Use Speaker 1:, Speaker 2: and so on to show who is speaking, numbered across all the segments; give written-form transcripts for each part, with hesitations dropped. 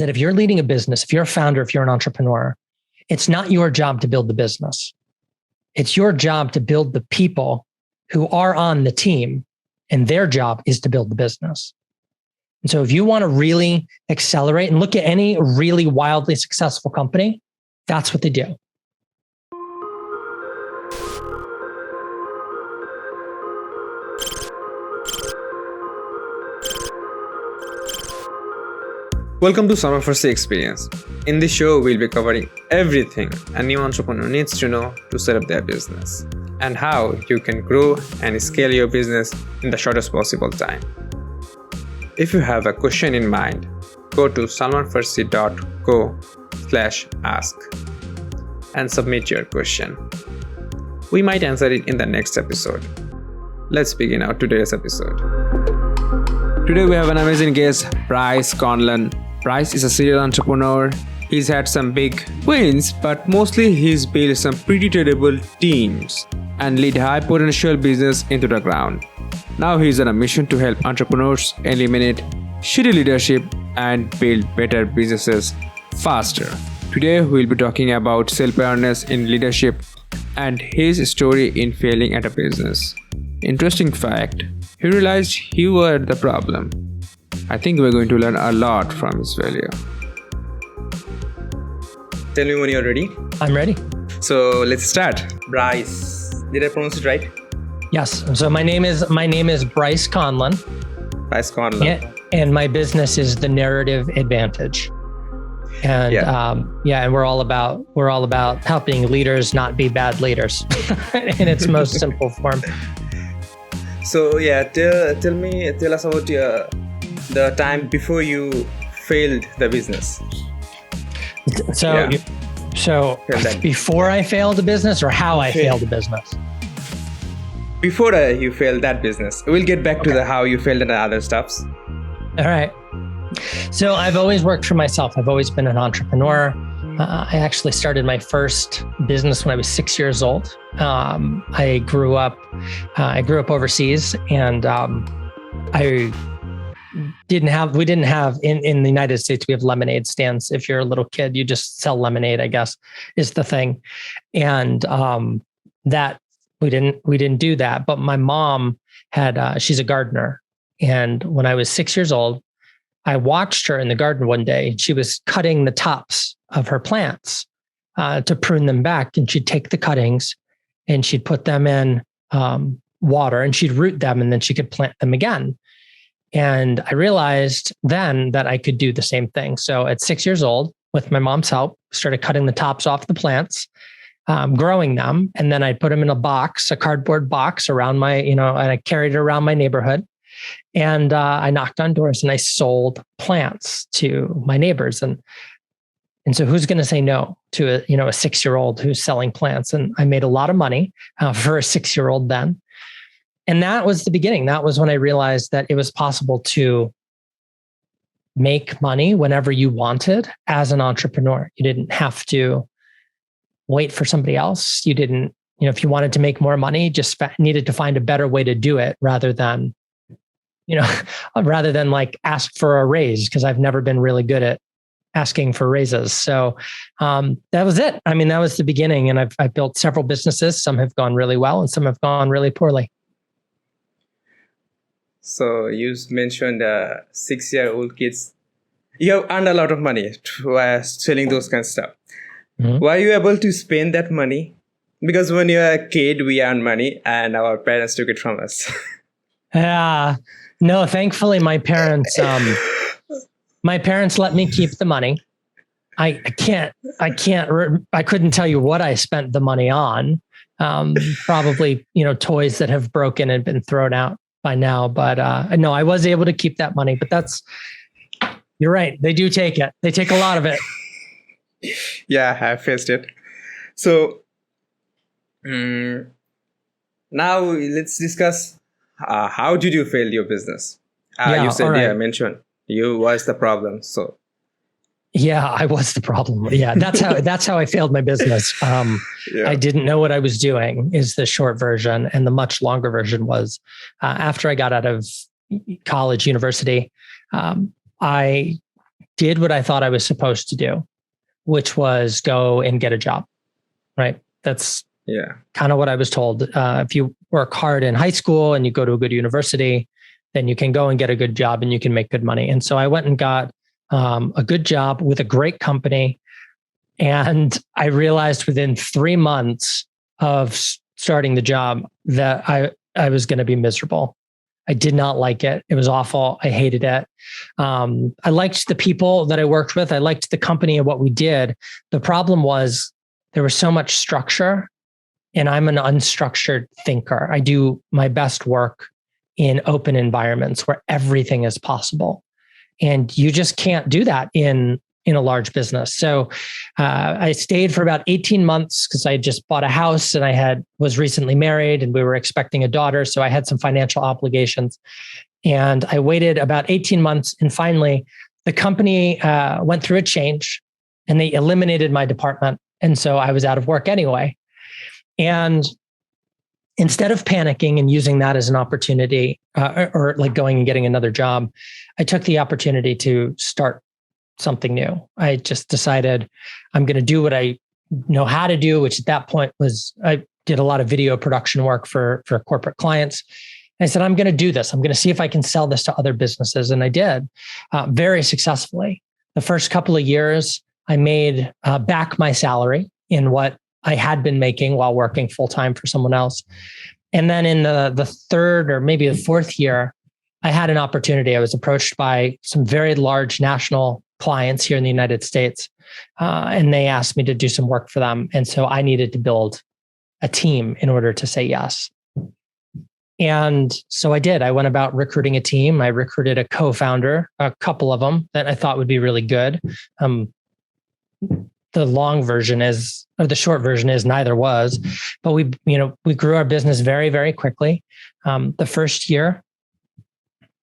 Speaker 1: that if you're leading a business, if you're a founder, if you're an entrepreneur, it's not your job to build the business. It's your job to build the people who are on the team, and their job is to build the business. And so if you want to really accelerate and look at any really wildly successful company, that's what they do.
Speaker 2: Welcome to Summer Farsi Experience. In this show, we'll be covering everything a new entrepreneur needs to know to set up their business and how you can grow and scale your business in the shortest possible time. If you have a question in mind, go to salmanfarsi.co/ask and submit your question. We might answer it in the next episode. Let's begin our today's episode. Today we have an amazing guest, Bryce Conlan. Bryce is a serial entrepreneur. He's had some big wins, but mostly he's built some pretty terrible teams and lead high potential business into the ground. Now he's on a mission to help entrepreneurs eliminate shitty leadership and build better businesses faster. Today we'll be talking about self-awareness in leadership and his story in failing at a business. Interesting fact, he realized he was the problem. I think we're going to learn a lot from his failure. Tell me when you're ready.
Speaker 1: I'm ready.
Speaker 2: So let's start. Bryce, did I pronounce it right?
Speaker 1: Yes. So my name is Bryce Conlan.
Speaker 2: Bryce Conlan.
Speaker 1: Yeah, and my business is The Narrative Advantage. And and we're all about helping leaders not be bad leaders in its most simple form.
Speaker 2: So tell us about the time before you failed the business.
Speaker 1: So before I failed a business, or how I failed a business?
Speaker 2: Before you failed that business. We'll get back to the how you failed and the other stuffs.
Speaker 1: All right. So I've always worked for myself. I've always been an entrepreneur. I actually started my first business when I was 6 years old. I grew up overseas, and we didn't have in the United States, we have lemonade stands. If you're a little kid, you just sell lemonade, I guess, is the thing. And that we didn't do that. But my mom she's a gardener. And when I was 6 years old, I watched her in the garden one day. She was cutting the tops of her plants to prune them back. And she'd take the cuttings and she'd put them in water, and she'd root them, and then she could plant them again. And I realized then that I could do the same thing. So at 6 years old, with my mom's help, started cutting the tops off the plants, growing them. And then I'd put them in a cardboard box around and I carried it around my neighborhood. And I knocked on doors and I sold plants to my neighbors. And so who's going to say no to a 6-year-old who's selling plants? And I made a lot of money for a 6-year-old then. And that was the beginning. That was when I realized that it was possible to make money whenever you wanted as an entrepreneur. You didn't have to wait for somebody else. You didn't, if you wanted to make more money, just needed to find a better way to do it rather than like ask for a raise, because I've never been really good at asking for raises. So that was it. I mean, that was the beginning. And I've built several businesses. Some have gone really well and some have gone really poorly.
Speaker 2: So you mentioned 6-year-old kids. You have earned a lot of money selling those kind of stuff. Mm-hmm. Were you able to spend that money? Because when you're a kid, we earn money and our parents took it from us.
Speaker 1: No, thankfully my parents let me keep the money. I couldn't tell you what I spent the money on. Probably, toys that have broken and been thrown out by now, but no, I was able to keep that money, but you're right. They do take it. They take a lot of it.
Speaker 2: Yeah, I've faced it. So now let's discuss how did you fail your business? You said, right. Mentioned you was the problem. So
Speaker 1: yeah, I was the problem. Yeah, that's how I failed my business. I didn't know what I was doing is the short version. And the much longer version was after I got out of college, university, I did what I thought I was supposed to do, which was go and get a job, right? That's kind of what I was told. If you work hard in high school and you go to a good university, then you can go and get a good job and you can make good money. And so I went and got a good job with a great company. And I realized within 3 months of starting the job that I was going to be miserable. I did not like it. It was awful. I hated it. I liked the people that I worked with. I liked the company and what we did. The problem was there was so much structure, and I'm an unstructured thinker. I do my best work in open environments where everything is possible. And you just can't do that in a large business. So I stayed for about 18 months because I just bought a house and was recently married and we were expecting a daughter. So I had some financial obligations. And I waited about 18 months. And finally, the company went through a change and they eliminated my department. And so I was out of work anyway. And instead of panicking and using that as an opportunity or like going and getting another job, I took the opportunity to start something new. I just decided I'm going to do what I know how to do, which at that point was I did a lot of video production work for corporate clients. And I said, I'm going to do this. I'm going to see if I can sell this to other businesses. And I did very successfully. The first couple of years, I made back my salary in what I had been making while working full-time for someone else. And then in the third or maybe the fourth year, I had an opportunity. I was approached by some very large national clients here in the United States, and they asked me to do some work for them. And so I needed to build a team in order to say yes. And so I did. I went about recruiting a team. I recruited a co-founder, a couple of them that I thought would be really good. The long version is, or the short version is, neither was. But we grew our business very, very quickly. The first year,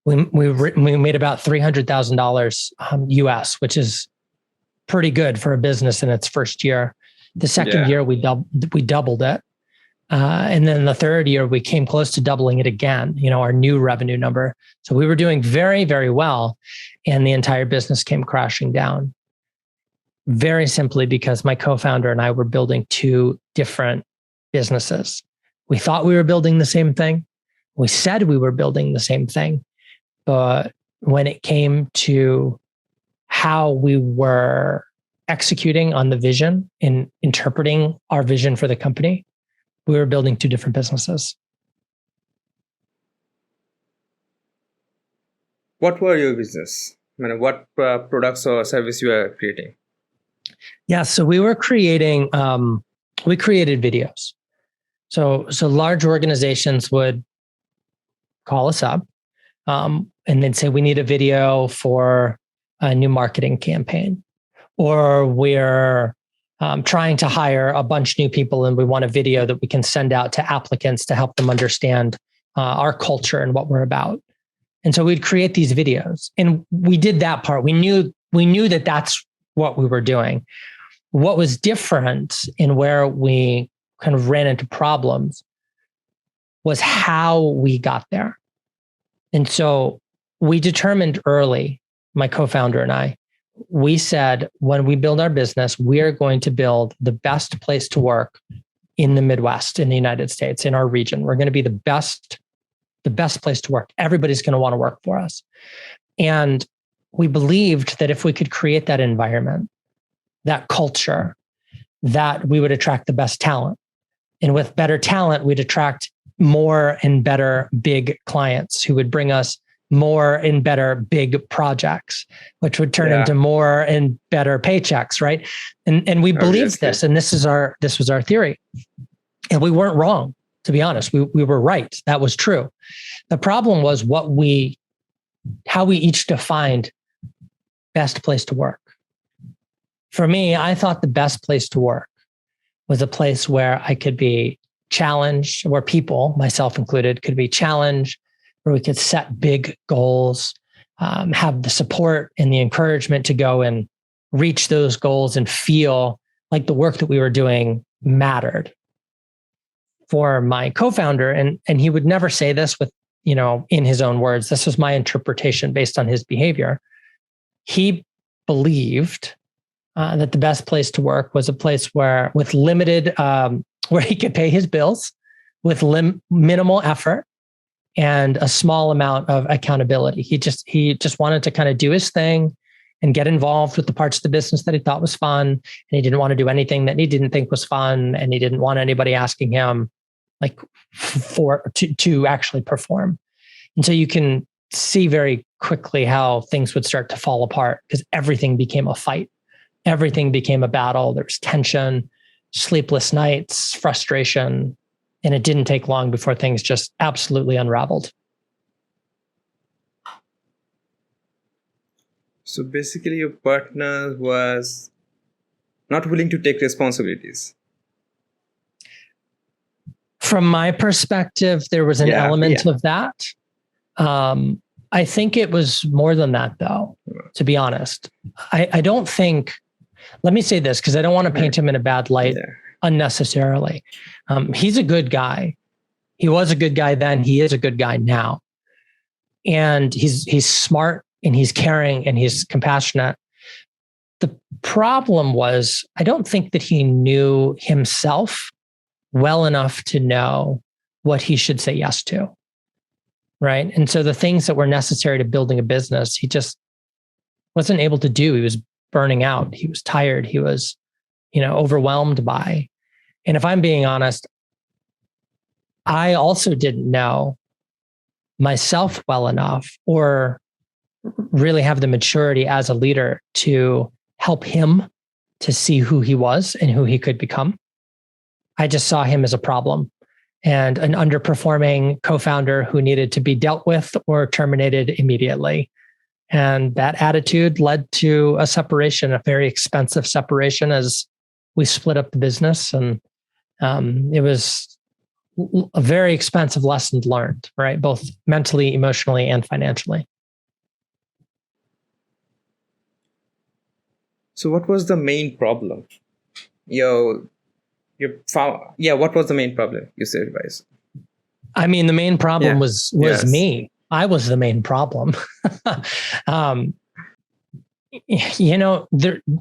Speaker 1: we made about $300,000 US, which is pretty good for a business in its first year. The second year, we doubled it. And then the third year, we came close to doubling it again, our new revenue number. So we were doing very, very well. And the entire business came crashing down. Very simply because my co-founder and I were building two different businesses. We thought we were building the same thing. We said we were building the same thing. But when it came to how we were executing on the vision and interpreting our vision for the company, we were building two different businesses.
Speaker 2: What were your business? I mean, what products or service you were creating?
Speaker 1: Yeah, so we were creating, we created videos. So large organizations would call us up and they'd say, we need a video for a new marketing campaign, or we're trying to hire a bunch of new people and we want a video that we can send out to applicants to help them understand our culture and what we're about. And so we'd create these videos, and we did that part. We knew that that's what we were doing. What was different and where we kind of ran into problems was how we got there. And so we determined early, my co-founder and I, we said, when we build our business, we are going to build the best place to work in the Midwest, in the United States, in our region. We're going to be the best place to work. Everybody's going to want to work for us. And we believed that if we could create that environment, that culture, that we would attract the best talent. And with better talent, we'd attract more and better big clients who would bring us more and better big projects, which would turn into more and better paychecks, right? And we believed this, and this was our theory. And we weren't wrong, to be honest. We were right. That was true. The problem was how we each defined best place to work. For me, I thought the best place to work was a place where I could be challenged, where people, myself included, could be challenged, where we could set big goals, have the support and the encouragement to go and reach those goals and feel like the work that we were doing mattered. For my co-founder, and he would never say this with, in his own words, this was my interpretation based on his behavior. He believed that the best place to work was a place where with limited, where he could pay his bills with minimal effort and a small amount of accountability. He just wanted to kind of do his thing and get involved with the parts of the business that he thought was fun. And he didn't want to do anything that he didn't think was fun. And he didn't want anybody asking him like to actually perform. And so you can see very quickly how things would start to fall apart because everything became a fight. Everything became a battle. There was tension, sleepless nights, frustration. And it didn't take long before things just absolutely unraveled.
Speaker 2: So basically your partner was not willing to take responsibilities.
Speaker 1: From my perspective, there was an element of that. I think it was more than that, though, to be honest. I don't think, let me say this, because I don't want to paint him in a bad light unnecessarily. He's a good guy. He was a good guy then. He is a good guy now. And he's smart and he's caring and he's compassionate. The problem was, I don't think that he knew himself well enough to know what he should say yes to. Right. And so the things that were necessary to building a business, he just wasn't able to do. He was burning out. He was tired. He was, overwhelmed by. And if I'm being honest, I also didn't know myself well enough or really have the maturity as a leader to help him to see who he was and who he could become. I just saw him as a problem and an underperforming co-founder who needed to be dealt with or terminated immediately. And that attitude led to a separation, a very expensive separation as we split up the business. And it was a very expensive lesson learned, right? Both mentally, emotionally, and financially.
Speaker 2: So what was the main problem? What was the main problem? You said, Bryce.
Speaker 1: I mean, the main problem was me. I was the main problem.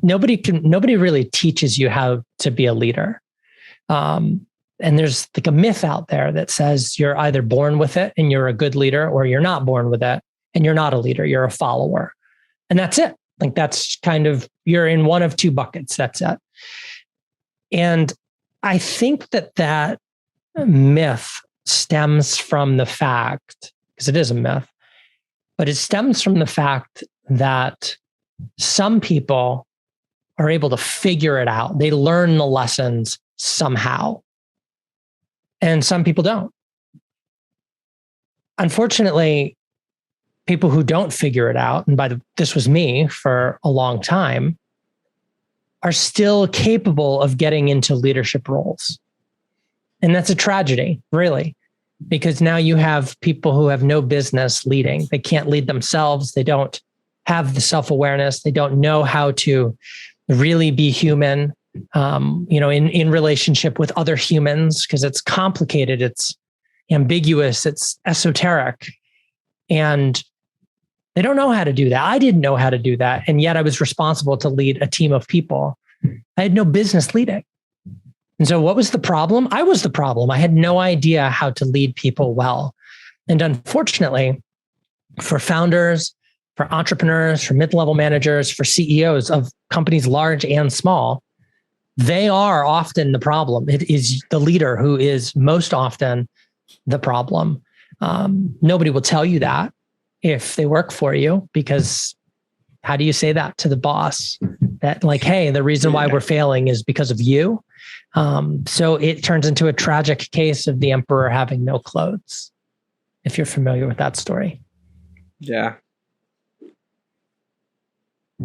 Speaker 1: Nobody really teaches you how to be a leader. And there's like a myth out there that says you're either born with it and you're a good leader, or you're not born with it and you're not a leader, you're a follower. And that's it. Like that's kind of, you're in one of two buckets. That's it. And I think that myth stems from the fact, because it is a myth, but it stems from the fact that some people are able to figure it out. They learn the lessons somehow. And some people don't. Unfortunately, people who don't figure it out, and this was me for a long time, are still capable of getting into leadership roles. And that's a tragedy, really, because now you have people who have no business leading. They can't lead themselves. They don't have the self-awareness. They don't know how to really be human, in relationship with other humans, because it's complicated, it's ambiguous, it's esoteric. And they don't know how to do that. I didn't know how to do that. And yet I was responsible to lead a team of people. I had no business leading. And so what was the problem? I was the problem. I had no idea how to lead people well. And unfortunately, for founders, for entrepreneurs, for mid-level managers, for CEOs of companies large and small, they are often the problem. It is the leader who is most often the problem. Nobody will tell you that if they work for you, because how do you say that to the boss? That like, hey, the reason why we're failing is because of you. So it turns into a tragic case of the emperor having no clothes, if you're familiar with that story.
Speaker 2: Yeah.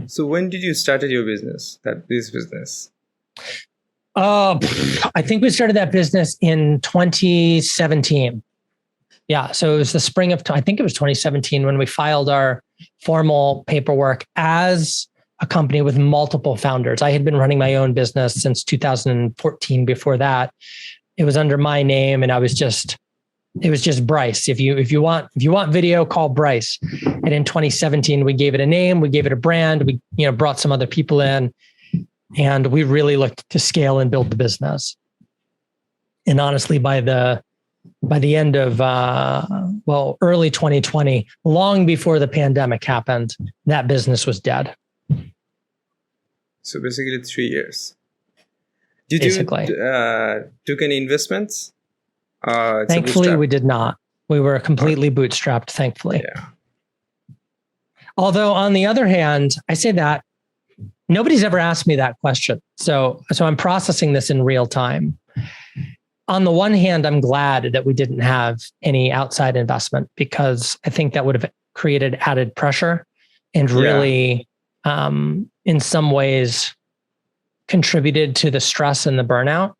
Speaker 2: So when did you start your business, this business?
Speaker 1: I think we started that business in 2017. Yeah. So it was the spring of, I think it was 2017 when we filed our formal paperwork as a company with multiple founders. I had been running my own business since 2014. Before that, it was under my name, and I was just It was just Bryce. If you want video, call Bryce. And in 2017, we gave it a name, we gave it a brand, we brought some other people in, and we really looked to scale and build the business. And honestly, by the end of early 2020, long before the pandemic happened, that business was dead.
Speaker 2: So basically 3 years. Did
Speaker 1: basically.
Speaker 2: you took any investments?
Speaker 1: Thankfully, we did not. We were completely bootstrapped, thankfully.
Speaker 2: Yeah.
Speaker 1: Although on the other hand, I say that nobody's ever asked me that question. So I'm processing this in real time. On the one hand, I'm glad that we didn't have any outside investment, because I think that would have created added pressure and really, in some ways, contributed to the stress and the burnout.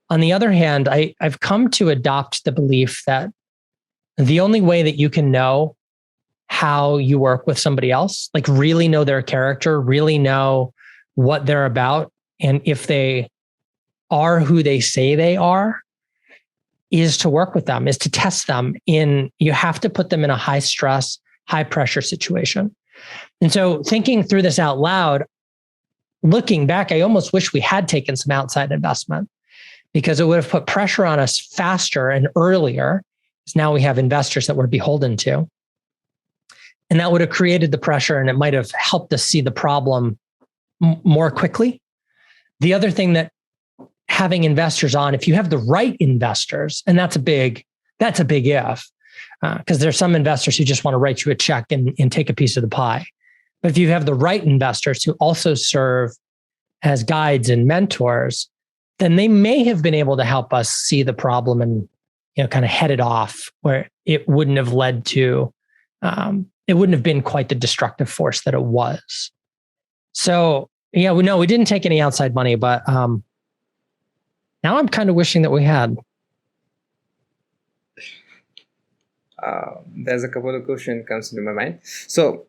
Speaker 1: On the other hand, I've come to adopt the belief that the only way that you can know how you work with somebody else, like really know their character, really know what they're about, and if they are who they say they are, is to work with them, is to test them you have to put them in a high stress, high pressure situation. And so thinking through this out loud, looking back, I almost wish we had taken some outside investment, because it would have put pressure on us faster and earlier, because now we have investors that we're beholden to. And that would have created the pressure, and it might have helped us see the problem more quickly. The other thing that having investors on, if you have the right investors, and that's a big if, because there's some investors who just want to write you a check and take a piece of the pie. But if you have the right investors who also serve as guides and mentors, then they may have been able to help us see the problem and kind of head it off, where it wouldn't have led to, it wouldn't have been quite the destructive force that it was. So we didn't take any outside money, but now I'm kind of wishing that we had.
Speaker 2: There's a couple of questions comes into my mind. So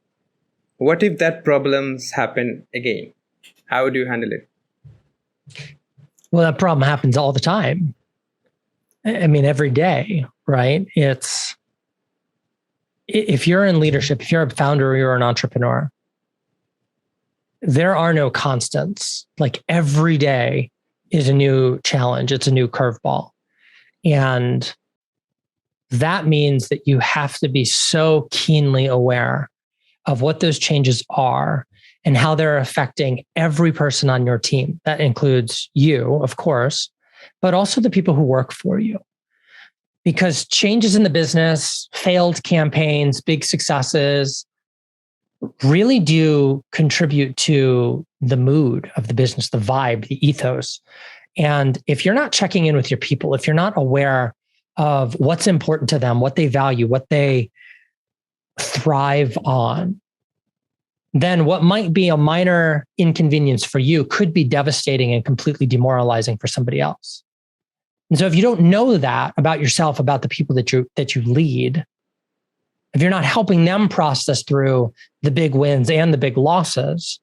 Speaker 2: what if that problems happen again? How would you handle it?
Speaker 1: Well, that problem happens all the time. I mean, every day, right? If you're in leadership, if you're a founder or you're an entrepreneur, there are no constants. Like every day is a new challenge. It's a new curveball. And that means that you have to be so keenly aware of what those changes are and how they're affecting every person on your team. That includes you, of course, but also the people who work for you. Because changes in the business, failed campaigns, big successes really do contribute to the mood of the business, the vibe, the ethos. And if you're not checking in with your people, if you're not aware of what's important to them, what they value, what they thrive on, then what might be a minor inconvenience for you could be devastating and completely demoralizing for somebody else. And so if you don't know that about yourself, about the people that you lead, if you're not helping them process through the big wins and the big losses,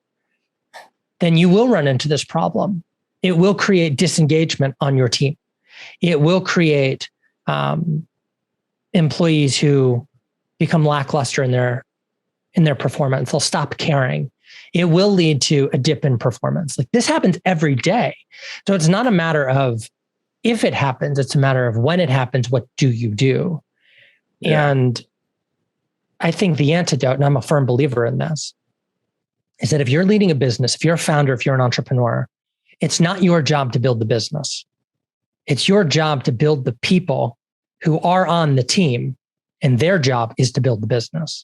Speaker 1: then you will run into this problem. It will create disengagement on your team. It will create employees who become lackluster in their performance. They'll stop caring. It will lead to a dip in performance. Like this happens every day. So it's not a matter of if it happens, it's a matter of when it happens, what do you do? Yeah. And I think the antidote, and I'm a firm believer in this, is that if you're leading a business, if you're a founder, if you're an entrepreneur, it's not your job to build the business. It's your job to build the people who are on the team, and their job is to build the business.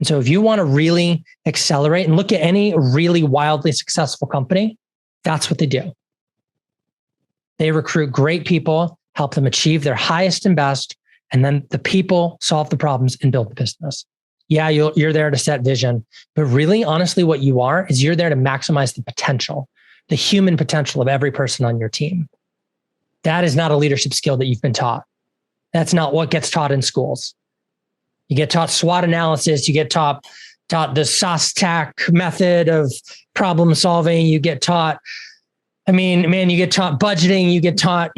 Speaker 1: And so if you want to really accelerate and look at any really wildly successful company, that's what they do. They recruit great people, help them achieve their highest and best, and then the people solve the problems and build the business. Yeah, you're there to set vision, but really, honestly, what you are is you're there to maximize the potential, the human potential of every person on your team. That is not a leadership skill that you've been taught. That's not what gets taught in schools. You get taught SWOT analysis. You get taught the SOSTAC method of problem solving. You get taught I mean, man, you get taught budgeting, you get taught,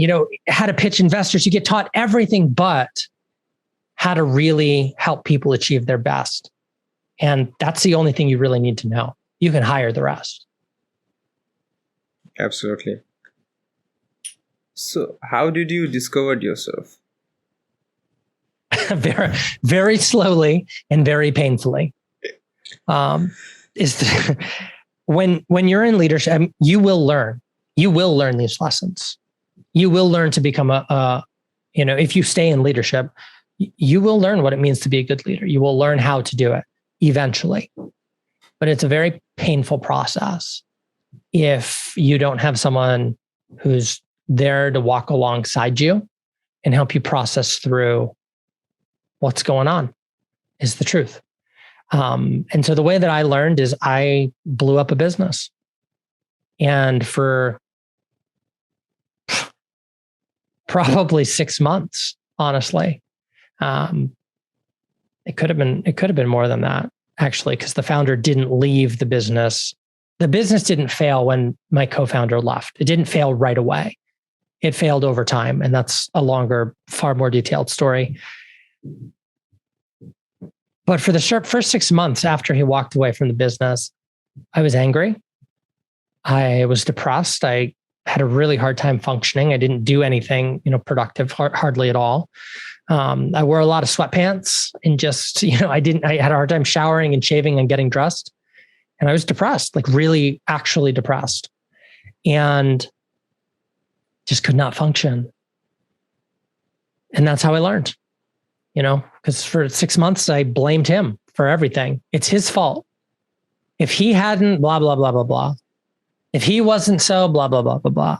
Speaker 1: how to pitch investors, you get taught everything but how to really help people achieve their best. And that's the only thing you really need to know. You can hire the rest.
Speaker 2: Absolutely. So how did you discover yourself?
Speaker 1: Very, very slowly and very painfully. When you're in leadership, you will learn. You will learn these lessons. You will learn to become if you stay in leadership, you will learn what it means to be a good leader. You will learn how to do it eventually. But it's a very painful process if you don't have someone who's there to walk alongside you and help you process through what's going on, is the truth. And so the way that I learned is I blew up a business. And for probably 6 months, honestly, it could have been more than that, actually, because the founder didn't leave the business. The business didn't fail when my co-founder left. It didn't fail right away. It failed over time. And that's a longer, far more detailed story. But for the first 6 months after he walked away from the business, I was angry. I was depressed. I had a really hard time functioning. I didn't do anything, productive, hardly at all. I wore a lot of sweatpants and just, I had a hard time showering and shaving and getting dressed. And I was depressed, like really actually depressed, and just could not function. And that's how I learned, because for 6 months, I blamed him for everything. It's his fault. If he hadn't, blah, blah, blah, blah, blah. If he wasn't so, blah, blah, blah, blah, blah,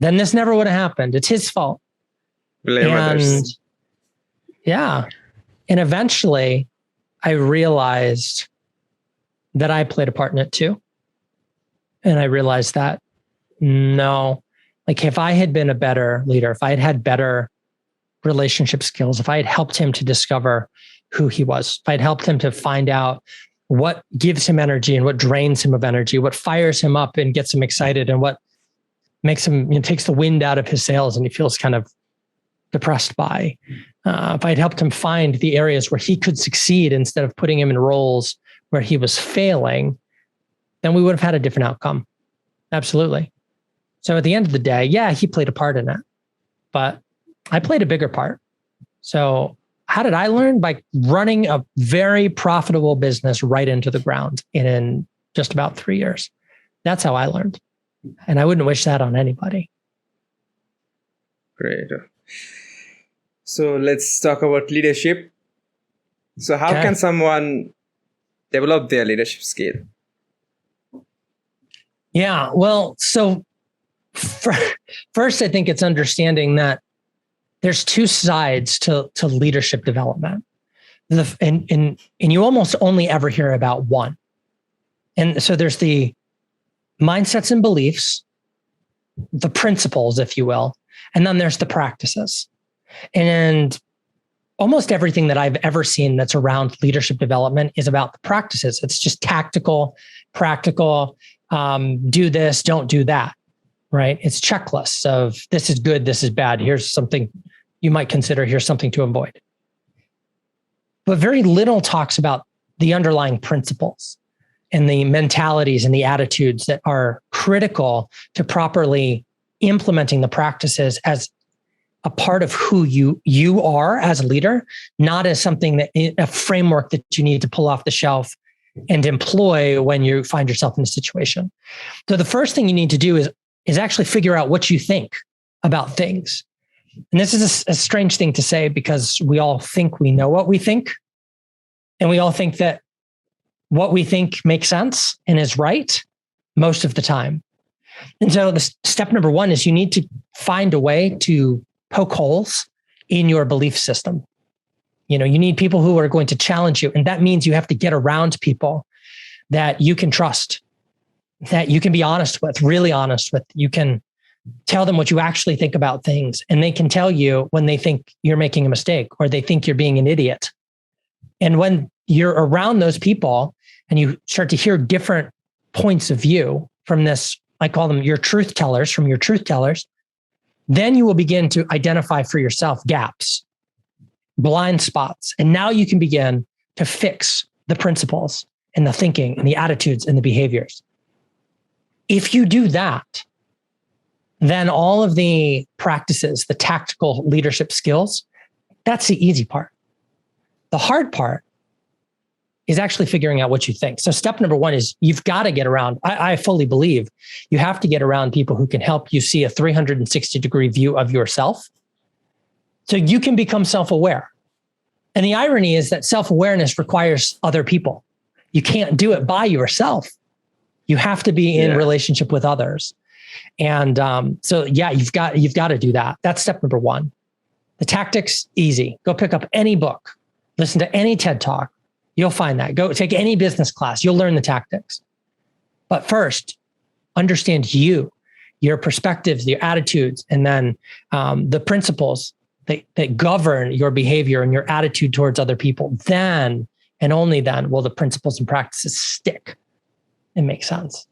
Speaker 1: then this never would have happened. It's his fault.
Speaker 2: Blame others.
Speaker 1: Yeah. And eventually I realized that I played a part in it too. And I realized that no, like if I had been a better leader, if I had had better relationship skills, if I had helped him to discover who he was, if I'd helped him to find out what gives him energy and what drains him of energy, what fires him up and gets him excited, and what makes him, takes the wind out of his sails and he feels kind of depressed by. If I'd helped him find the areas where he could succeed instead of putting him in roles where he was failing, then we would have had a different outcome. Absolutely. So at the end of the day, yeah, he played a part in it, but I played a bigger part. So how did I learn? By running a very profitable business right into the ground in just about 3 years. That's how I learned. And I wouldn't wish that on anybody.
Speaker 2: Great. So let's talk about leadership. So how can someone develop their leadership skill?
Speaker 1: Yeah, well, so first, I think it's understanding that there's two sides to leadership development. And you almost only ever hear about one. And so there's the mindsets and beliefs, the principles, if you will, and then there's the practices. And almost everything that I've ever seen that's around leadership development is about the practices. It's just tactical, practical, do this, don't do that, right? It's checklists of this is good, this is bad. Here's something you might consider, here's something to avoid. But very little talks about the underlying principles and the mentalities and the attitudes that are critical to properly implementing the practices as a part of who you are as a leader, not as something that a framework that you need to pull off the shelf and employ when you find yourself in a situation. So the first thing you need to do is actually figure out what you think about things. And this is a strange thing to say because we all think we know what we think. And we all think that what we think makes sense and is right most of the time. And so the step number one is you need to find a way to poke holes in your belief system. You need people who are going to challenge you. And that means you have to get around people that you can trust, that you can be honest with, really honest with. You can tell them what you actually think about things. And they can tell you when they think you're making a mistake or they think you're being an idiot. And when you're around those people and you start to hear different points of view from this I call them your truth tellers from your truth tellers, then you will begin to identify for yourself gaps, blind spots. And now you can begin to fix the principles and the thinking and the attitudes and the behaviors. If you do that, then all of the practices, the tactical leadership skills, that's the easy part. The hard part is actually figuring out what you think. So step number one is you've got to get around. I fully believe you have to get around people who can help you see a 360-degree view of yourself so you can become self-aware. And the irony is that self-awareness requires other people. You can't do it by yourself. You have to be in relationship with others. And you've got to do that. That's step number one. The tactics, easy. Go pick up any book, listen to any TED Talk. You'll find that. Go take any business class. You'll learn the tactics. But first, understand your perspectives, your attitudes, and then the principles that govern your behavior and your attitude towards other people. Then, and only then, will the principles and practices stick and make sense.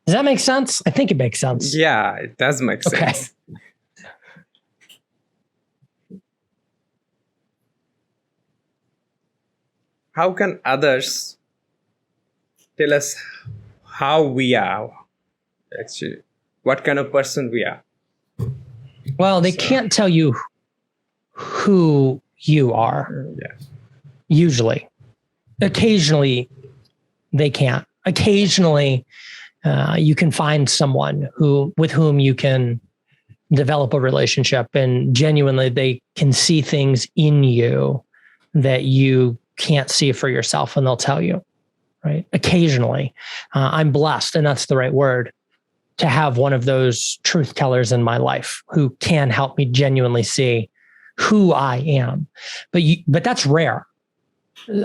Speaker 1: Does that make sense? I think it makes sense.
Speaker 2: Yeah, it does make sense. How can others tell us how we are? Actually, what kind of person we are?
Speaker 1: Well, they can't tell you who you are.
Speaker 2: Yeah.
Speaker 1: Usually. Occasionally, they can't. Occasionally, you can find someone with whom you can develop a relationship, and genuinely they can see things in you that you can't see for yourself, and they'll tell you, right? Occasionally, I'm blessed, and that's the right word, to have one of those truth tellers in my life who can help me genuinely see who I am. But that's rare.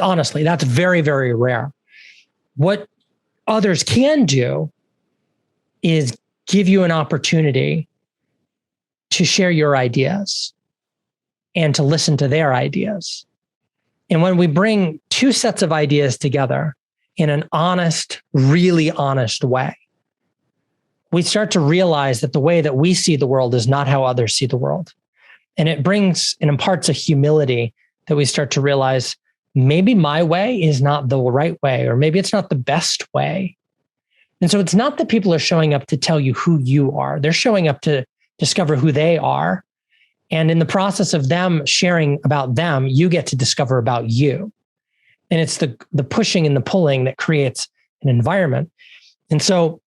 Speaker 1: Honestly, that's very, very rare. What others can do is give you an opportunity to share your ideas and to listen to their ideas. And when we bring two sets of ideas together in an honest, really honest way, we start to realize that the way that we see the world is not how others see the world. And it brings and imparts a humility that we start to realize maybe my way is not the right way, or maybe it's not the best way. And so it's not that people are showing up to tell you who you are. They're showing up to discover who they are. And in the process of them sharing about them, you get to discover about you. And it's the pushing and the pulling that creates an environment. And so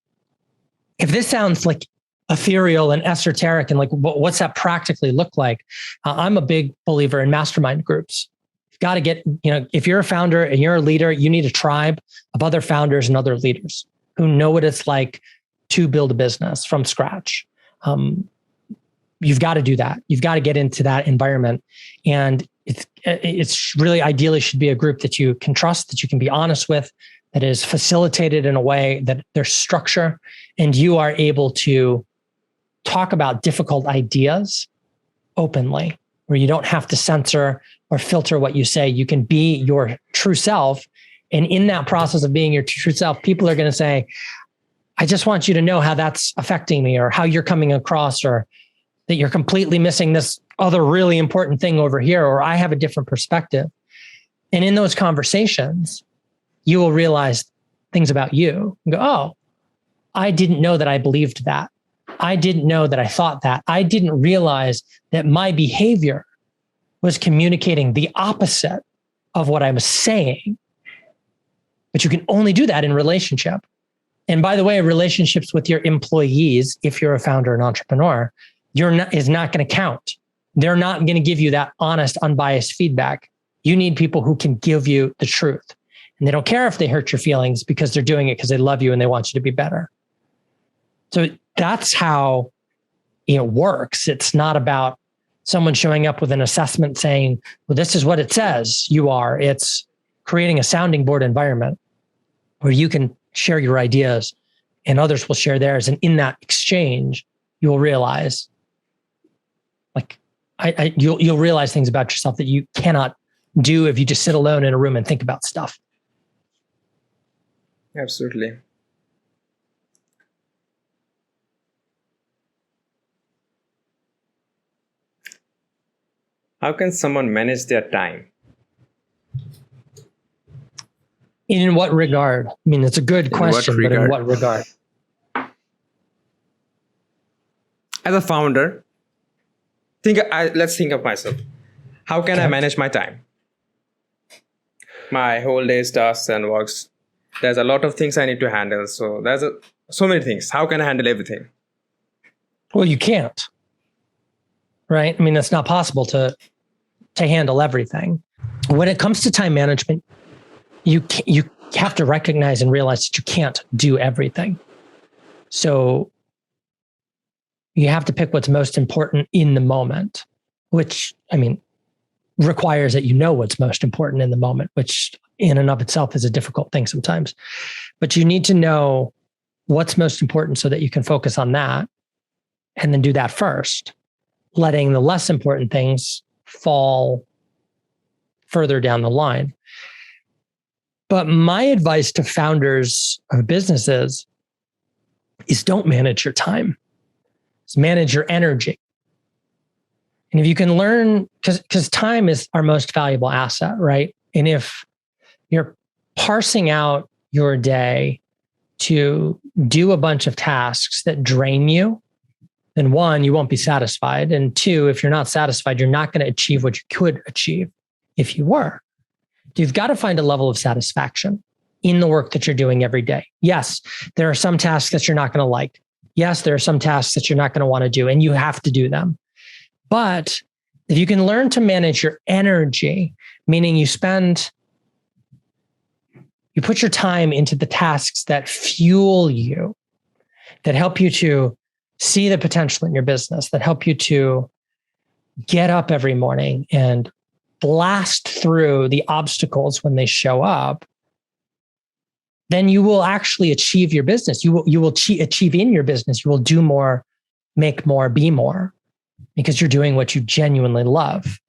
Speaker 1: if this sounds like ethereal and esoteric and like, what's that practically look like? I'm a big believer in mastermind groups. You've got to get, if you're a founder and you're a leader, you need a tribe of other founders and other leaders who know what it's like to build a business from scratch. You've got to do that. You've got to get into that environment. And it's really ideally should be a group that you can trust, that you can be honest with, that is facilitated in a way that there's structure and you are able to talk about difficult ideas openly, where you don't have to censor or filter what you say. You can be your true self. And in that process of being your true self, people are going to say, I just want you to know how that's affecting me, or how you're coming across, or that you're completely missing this other really important thing over here, or I have a different perspective. And in those conversations, you will realize things about you and go, oh, I didn't know that I believed that. I didn't know that I thought that. I didn't realize that my behavior was communicating the opposite of what I was saying. But you can only do that in relationship. And by the way, relationships with your employees, if you're a founder and entrepreneur, is not going to count. They're not going to give you that honest, unbiased feedback. You need people who can give you the truth. And they don't care if they hurt your feelings, because they're doing it because they love you and they want you to be better. So that's how it works. It's not about someone showing up with an assessment saying, well, this is what it says you are. It's creating a sounding board environment where you can share your ideas and others will share theirs. And in that exchange, you will realize, you'll realize things about yourself that you cannot do if you just sit alone in a room and think about stuff.
Speaker 2: Absolutely. How can someone manage their time?
Speaker 1: In what regard? I mean, it's a good question, but in what regard?
Speaker 2: As a founder, let's think of myself. How can I manage my time? My whole day's tasks and works. There's a lot of things I need to handle. So there's so many things. How can I handle everything?
Speaker 1: Well, you can't, right? I mean, it's not possible to handle everything. When it comes to time management, you have to recognize and realize that you can't do everything. So you have to pick what's most important in the moment, which, I mean, requires that you know what's most important in the moment, which in and of itself is a difficult thing sometimes. But you need to know what's most important so that you can focus on that and then do that first, letting the less important things fall further down the line. But my advice to founders of businesses is don't manage your time. It's manage your energy. And if you can learn, because time is our most valuable asset, right? And if you're parsing out your day to do a bunch of tasks that drain you, then one, you won't be satisfied. And two, if you're not satisfied, you're not going to achieve what you could achieve if you were. You've got to find a level of satisfaction in the work that you're doing every day. Yes, there are some tasks that you're not going to like. Yes, there are some tasks that you're not going to want to do, and you have to do them. But if you can learn to manage your energy, meaning you put your time into the tasks that fuel you, that help you to see the potential in your business, that help you to get up every morning and blast through the obstacles when they show up, then you will actually achieve your business. You will achieve in your business. You will do more, make more, be more, because you're doing what you genuinely love.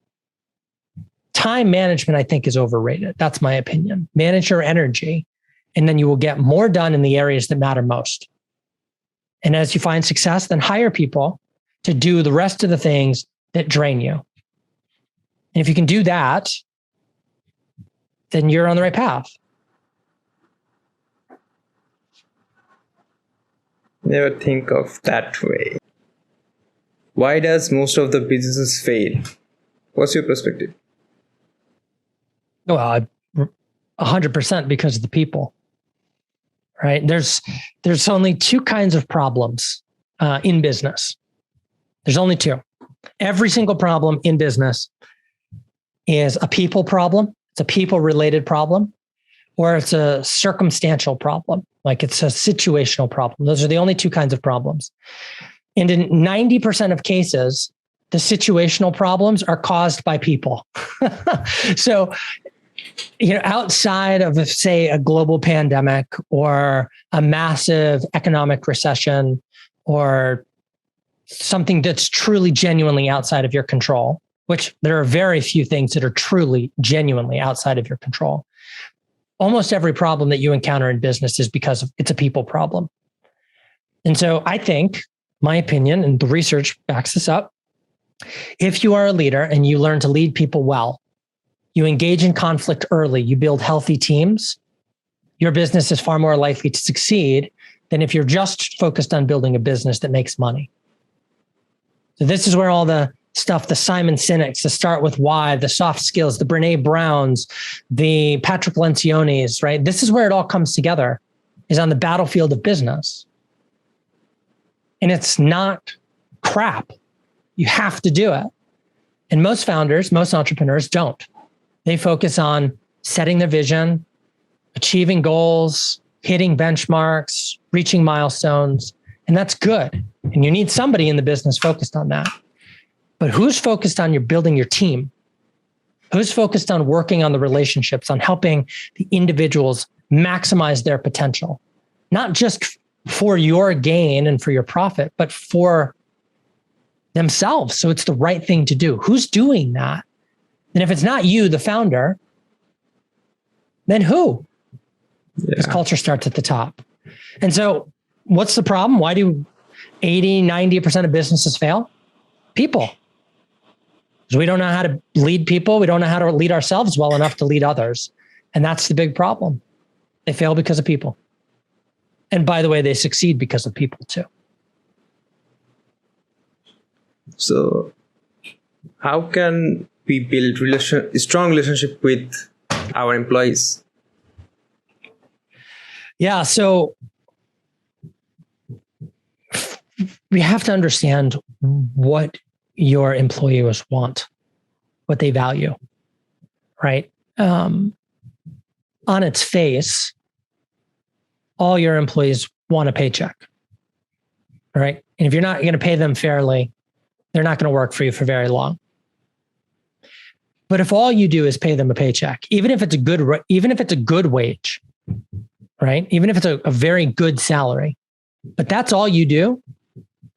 Speaker 1: Time management, I think, is overrated. That's my opinion. Manage your energy, and then you will get more done in the areas that matter most. And as you find success, then hire people to do the rest of the things that drain you. And if you can do that, then you're on the right path.
Speaker 2: Never think of that way. Why does most of the businesses fail? What's your perspective?
Speaker 1: Well, 100% because of the people, right? There's only two kinds of problems in business. There's only two. Every single problem in business is a people problem. It's a people-related problem, or it's a circumstantial problem. Like it's a situational problem. Those are the only two kinds of problems. And in 90% of cases, the situational problems are caused by people. So, outside of, say, a global pandemic or a massive economic recession or something that's truly genuinely outside of your control, which there are very few things that are truly genuinely outside of your control. Almost every problem that you encounter in business is because it's a people problem. And so I think, my opinion, and the research backs this up, if you are a leader and you learn to lead people well, you engage in conflict early, you build healthy teams, your business is far more likely to succeed than if you're just focused on building a business that makes money. So this is where all the stuff, the Simon Sinek's, the Start With Why, the soft skills, the Brene Browns, the Patrick Lencioni's, right? This is where it all comes together, is on the battlefield of business. And it's not crap. You have to do it. And most founders, most entrepreneurs don't. They focus on setting their vision, achieving goals, hitting benchmarks, reaching milestones, and that's good. And you need somebody in the business focused on that. But who's focused on building your team? Who's focused on working on the relationships, on helping the individuals maximize their potential? Not just for your gain and for your profit, but for themselves. So it's the right thing to do. Who's doing that? And if it's not you, the founder, then who? Because culture starts at the top. And so what's the problem? Why do 80, 90% of businesses fail? People. Because we don't know how to lead people. We don't know how to lead ourselves well enough to lead others. And that's the big problem. They fail because of people. And by the way, they succeed because of people too.
Speaker 2: So how can we build a strong relationship with our employees?
Speaker 1: Yeah, so we have to understand what your employees want, what they value, right? On its face, all your employees want a paycheck, right? And if you're not going to pay them fairly, they're not going to work for you for very long. But if all you do is pay them a paycheck, even if it's a good wage, right? Even if it's a very good salary, but that's all you do,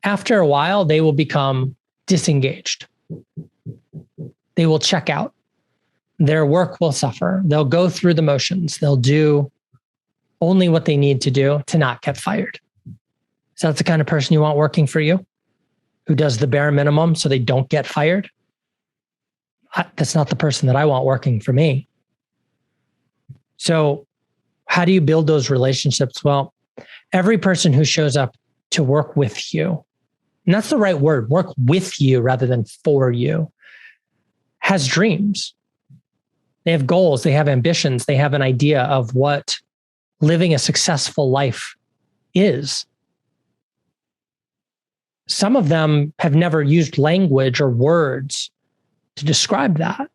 Speaker 1: after a while, they will become disengaged. They will check out. Their work will suffer. They'll go through the motions. They'll do only what they need to do to not get fired. So that's the kind of person you want working for you, who does the bare minimum so they don't get fired. That's not the person that I want working for me. So how do you build those relationships? Well, every person who shows up to work with you, and that's the right word, work with you rather than for you, has dreams. They have goals, they have ambitions, they have an idea of what living a successful life is. Some of them have never used language or words to describe that.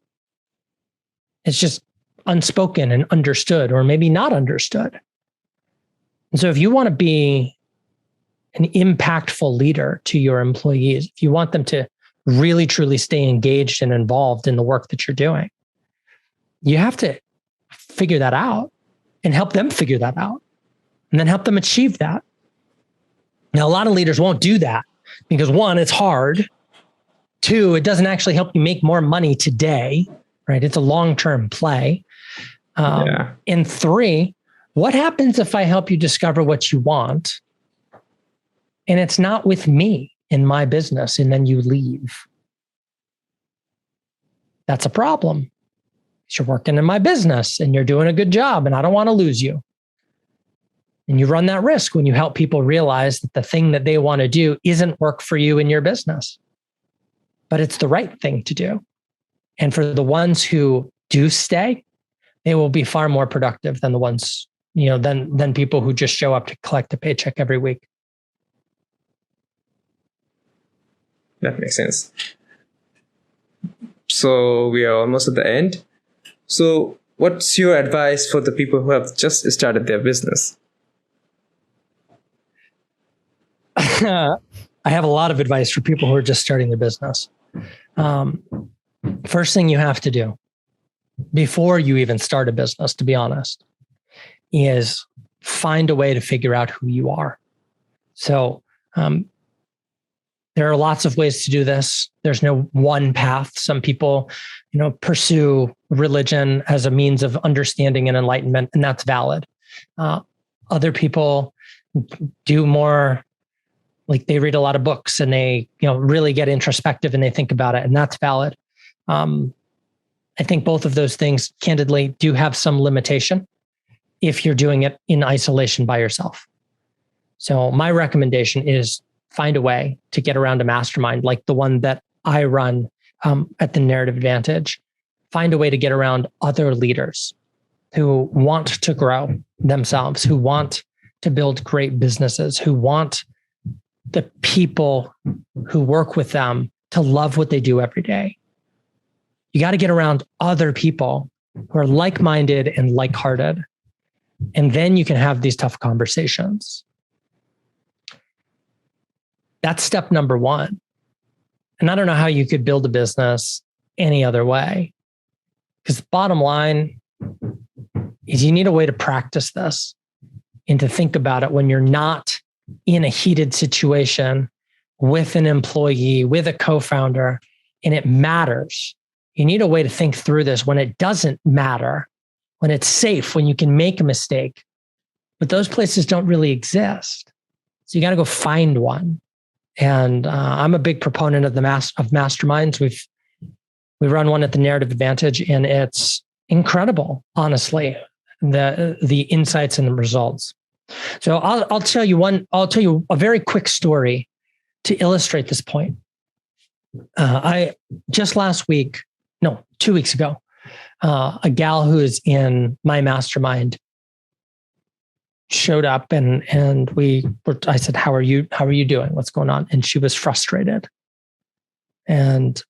Speaker 1: It's just unspoken and understood, or maybe not understood. And so if you want to be an impactful leader to your employees, if you want them to really, truly stay engaged and involved in the work that you're doing, you have to figure that out and help them figure that out and then help them achieve that. Now, a lot of leaders won't do that because one, it's hard. Two, it doesn't actually help you make more money today, right? It's a long-term play. And three, what happens if I help you discover what you want and it's not with me in my business and then you leave? That's a problem. You're working in my business and you're doing a good job and I don't want to lose you. And you run that risk when you help people realize that the thing that they want to do isn't work for you in your business, but it's the right thing to do. And for the ones who do stay, they will be far more productive than the ones, than people who just show up to collect a paycheck every week.
Speaker 2: That makes sense. So we are almost at the end. So what's your advice for the people who have just started their business?
Speaker 1: I have a lot of advice for people who are just starting their business. First thing you have to do before you even start a business, to be honest, is find a way to figure out who you are. So there are lots of ways to do this. There's no one path. Some people, pursue religion as a means of understanding and enlightenment, and that's valid. Other people do more, like they read a lot of books and they, really get introspective and they think about it, and that's valid. I think both of those things, candidly, do have some limitation if you're doing it in isolation by yourself. So my recommendation is find a way to get around a mastermind like the one that I run at the Narrative Advantage. Find a way to get around other leaders who want to grow themselves, who want to build great businesses, who want the people who work with them to love what they do every day. You got to get around other people who are like-minded and like-hearted. And then you can have these tough conversations. That's step number one. And I don't know how you could build a business any other way. Because the bottom line is you need a way to practice this and to think about it when you're not in a heated situation with an employee, with a co-founder, and it matters. You need a way to think through this when it doesn't matter, when it's safe, when you can make a mistake. But those places don't really exist. So you got to go find one. And I'm a big proponent of masterminds. We've We run one at the Narrative Advantage, and it's incredible, honestly, the insights and the results. So I'll tell you a very quick story to illustrate this point. I just last week, no, 2 weeks ago, a gal who is in my mastermind showed up, and I said, how are you doing? What's going on? And she was frustrated. And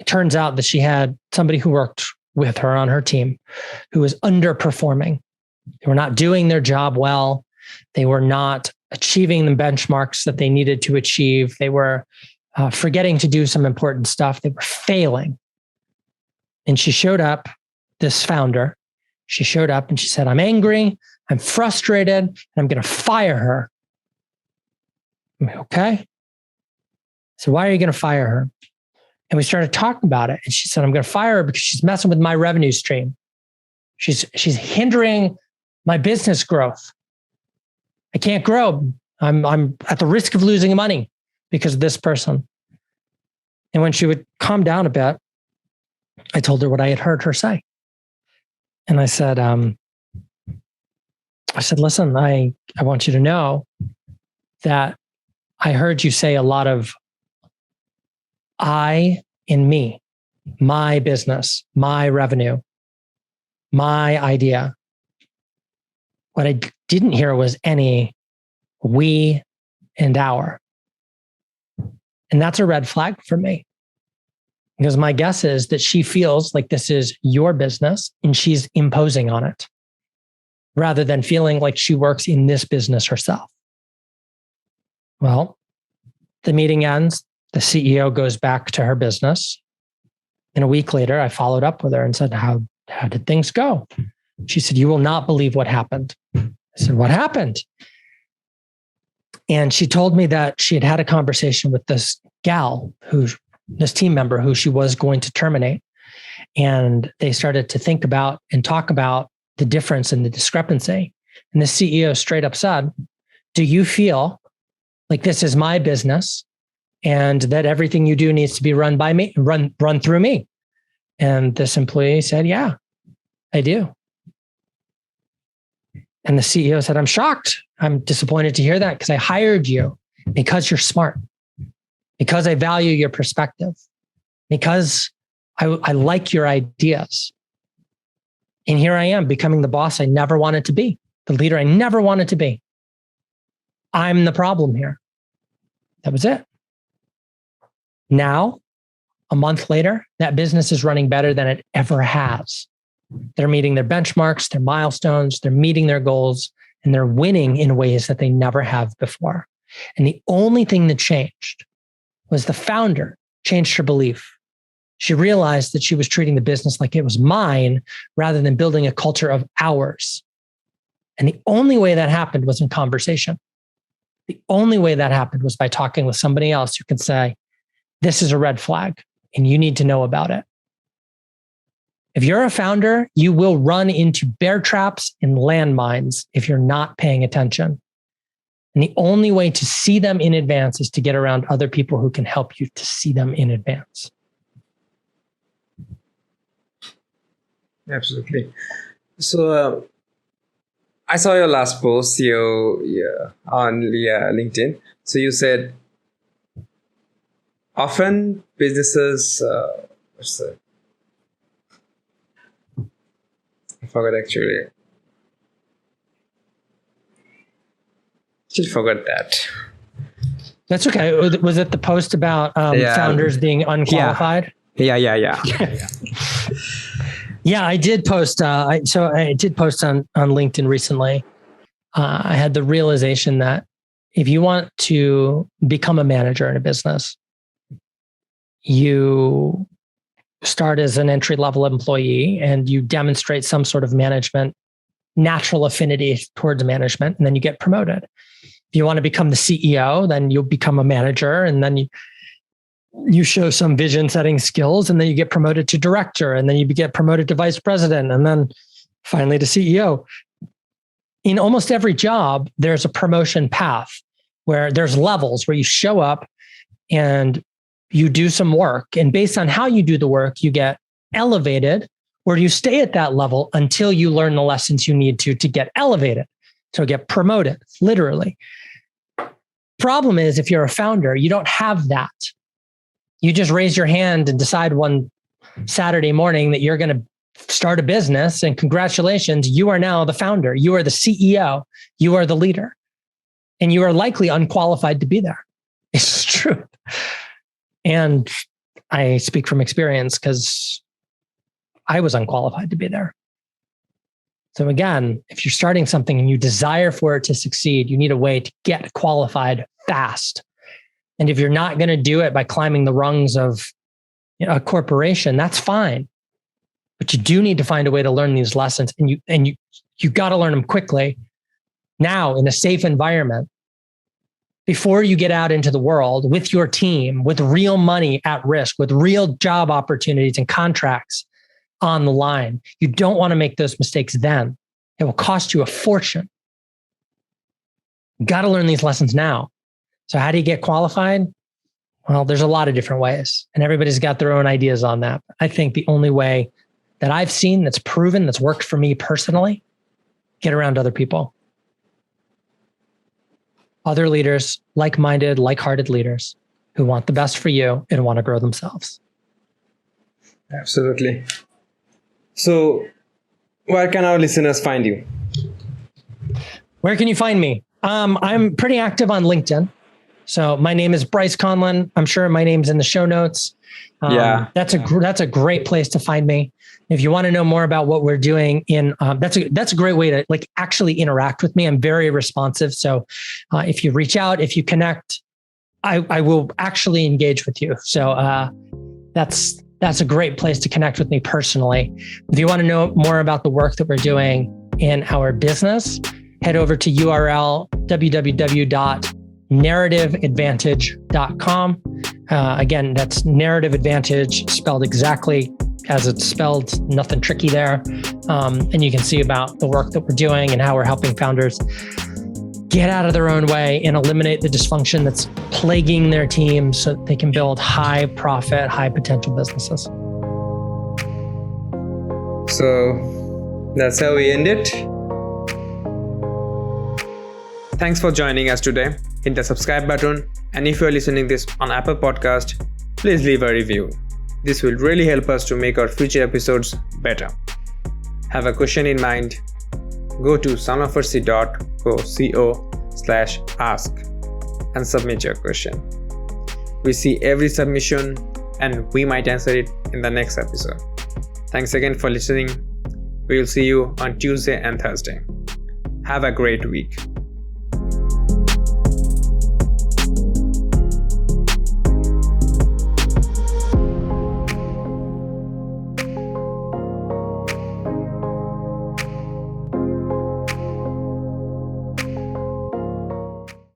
Speaker 1: it turns out that she had somebody who worked with her on her team who was underperforming. They were not doing their job well. They were not achieving the benchmarks that they needed to achieve. They were forgetting to do some important stuff. They were failing. And she showed up, this founder, she showed up and she said, I'm angry, I'm frustrated, and I'm going to fire her. I'm like, okay. So why are you going to fire her? And we started talking about it. And she said, I'm going to fire her because she's messing with my revenue stream. She's hindering my business growth. I can't grow. I'm at the risk of losing money because of this person. And when she would calm down a bit, I told her what I had heard her say. And I said, listen, I want you to know that I heard you say a lot of I in me, my business, my revenue, my idea. What I didn't hear was any we and our. And that's a red flag for me. Because my guess is that she feels like this is your business and she's imposing on it rather than feeling like she works in this business herself. Well, the meeting ends. The CEO goes back to her business. And a week later, I followed up with her and said, how did things go? She said, you will not believe what happened. I said, what happened? And she told me that she had a conversation with this this team member who she was going to terminate. And they started to think about and talk about the difference and the discrepancy. And the CEO straight up said, do you feel like this is my business and that everything you do needs to be run by me, run through me? And this employee said, yeah, I do. And the CEO said, I'm shocked. I'm disappointed to hear that because I hired you because you're smart, because I value your perspective, because I like your ideas. And here I am becoming the boss I never wanted to be, the leader I never wanted to be. I'm the problem here. That was it. Now, a month later, that business is running better than it ever has. They're meeting their benchmarks, their milestones, they're meeting their goals, and they're winning in ways that they never have before. And the only thing that changed was the founder changed her belief. She realized that she was treating the business like it was mine rather than building a culture of ours. And the only way that happened was in conversation. The only way that happened was by talking with somebody else who can say, this is a red flag and you need to know about it. If you're a founder, you will run into bear traps and landmines if you're not paying attention. And the only way to see them in advance is to get around other people who can help you to see them in advance.
Speaker 2: Absolutely. So I saw your last post on LinkedIn. So you said, often businesses, I forgot actually. Just forgot that.
Speaker 1: That's okay. Was it the post about founders being unqualified?
Speaker 2: Yeah.
Speaker 1: Yeah, I did post. I did post on LinkedIn recently. I had the realization that if you want to become a manager in a business, you start as an entry-level employee and you demonstrate some sort of management, natural affinity towards management, and then you get promoted. If you want to become the CEO, then you'll become a manager, and then you show some vision setting skills, and then you get promoted to director, and then you get promoted to vice president, and then finally to CEO. In almost every job, there's a promotion path where there's levels where you show up and you do some work, and based on how you do the work, you get elevated, or you stay at that level until you learn the lessons you need to get elevated, to get promoted, literally. Problem is, if you're a founder, you don't have that. You just raise your hand and decide one Saturday morning that you're going to start a business, and congratulations, you are now the founder. You are the CEO. You are the leader. And you are likely unqualified to be there. It's true. And I speak from experience because I was unqualified to be there. So again, if you're starting something and you desire for it to succeed, you need a way to get qualified fast. And if you're not going to do it by climbing the rungs of a corporation, that's fine. But you do need to find a way to learn these lessons, and you got to learn them quickly now in a safe environment before you get out into the world with your team, with real money at risk, with real job opportunities and contracts on the line. You don't want to make those mistakes then. It will cost you a fortune. You got to learn these lessons now. So how do you get qualified? Well, there's a lot of different ways, and everybody's got their own ideas on that. I think the only way that I've seen that's proven, that's worked for me personally, get around other people. Other leaders, like-minded, like-hearted leaders who want the best for you and want to grow themselves.
Speaker 2: Absolutely. So where can our listeners find you?
Speaker 1: Where can you find me? I'm pretty active on LinkedIn. So my name is Bryce Conlan. I'm sure my name's in the show notes. That's a great place to find me. If you want to know more about what we're doing that's a great way to actually interact with me. I'm very responsive. So if you reach out, if you connect, I will actually engage with you. So that's a great place to connect with me personally. If you want to know more about the work that we're doing in our business, head over to URL www.narrativeadvantage.com. Again, that's Narrative Advantage spelled exactly as it's spelled, nothing tricky there. And you can see about the work that we're doing and how we're helping founders get out of their own way and eliminate the dysfunction that's plaguing their teams so that they can build high profit, high potential businesses.
Speaker 2: So that's how we end it. Thanks for joining us today. Hit the subscribe button, and if you're listening this on Apple Podcast, please leave a review. This will really help us to make our future episodes better. Have a question in mind? Go to sonoffarsi.co/ask and submit your question. We see every submission, and we might answer it in the next episode. Thanks again for listening. We will see you on Tuesday and Thursday. Have a great week.